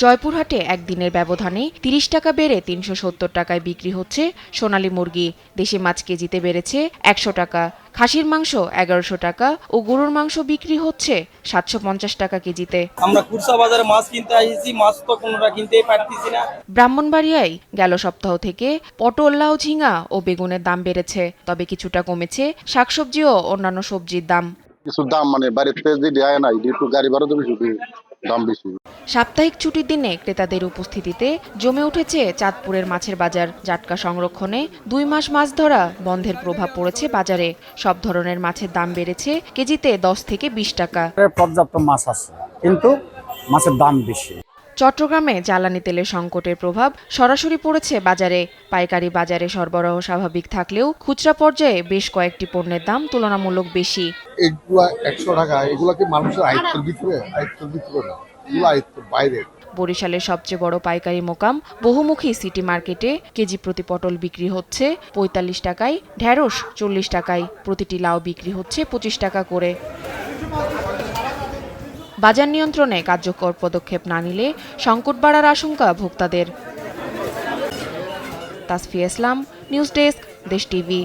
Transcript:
জয়পুরহাটে একদিনের ব্যবধানে ৩০ টাকা বেড়ে ৩৭০ টাকায় বিক্রি হচ্ছে সোনালী মুরগি। দেশি মাছ কেজিতে বেড়েছে ১০০ টাকা, খাসির মাংস ১১০০ টাকা ও গরুর মাংস বিক্রি হচ্ছে ৭৫০ টাকা কেজিতে। আমরা কুরসা বাজারে মাছ কিনতে আসছি, মাছ তো কোনোটা কিনতেই পারতেছি না। ব্রাহ্মণবাড়িয়ায় গেল সপ্তাহ থেকে পটল, লাউ, ঝিঙা ও বেগুনের দাম বেড়েছে, তবে কিছুটা কমেছে শাকসবজি ও অন্যান্য সবজির দাম। কিছু দাম মানে বাড়িতে যে দেয় না, একটু গাড়ি ভাড়া তো বেশি, দাম বেশি। সাপ্তাহিক ছুটির দিনে ক্রেতাদের উপস্থিতিতে জমে উঠেছে চাঁদপুরের মাছের বাজার। জাটকা সংরক্ষণে ২ মাস মাছ ধরা বন্ধের প্রভাব পড়েছে বাজারে। সব ধরনের মাছের দাম বেড়েছে কেজিতে ১০ থেকে ২০ টাকা। পর্যাপ্ত মাছ আছে, কিন্তু মাছের দাম বেশি। চট্টগ্রামে জ্বালানি তেলের সংকটের প্রভাব সরাসরি পড়েছে বাজারে। পাইকারি বাজারে সরবরাহ স্বাভাবিক থাকলেও খুচরা পর্যায়ে বেশ কয়েকটি পণ্যের দাম তুলনামূলক বেশি। এগুলা ১০০ টাকা, এগুলা কি মানুষের আয়ত্তের ভিতরে? আয়ত্তের ভিতরে না, এগুলো আয়ত্তের বাইরে। বরিশালের সবচেয়ে বড় পাইকারি মোকাম বহুমুখী সিটি মার্কেটে কেজি প্রতি পটল বিক্রি হচ্ছে ৪৫ টাকায়, ঢেঁড়স ৪০ টাকায়, প্রতিটি লাউ বিক্রি হচ্ছে ২৫ টাকা করে। বাজার নিয়ন্ত্রণে কার্যকর পদক্ষেপ না নিলে সংকট বাড়ার আশঙ্কা ভোক্তাদের। তাসফিয়া ইসলাম, নিউজ ডেস্ক, দেশ টিভি।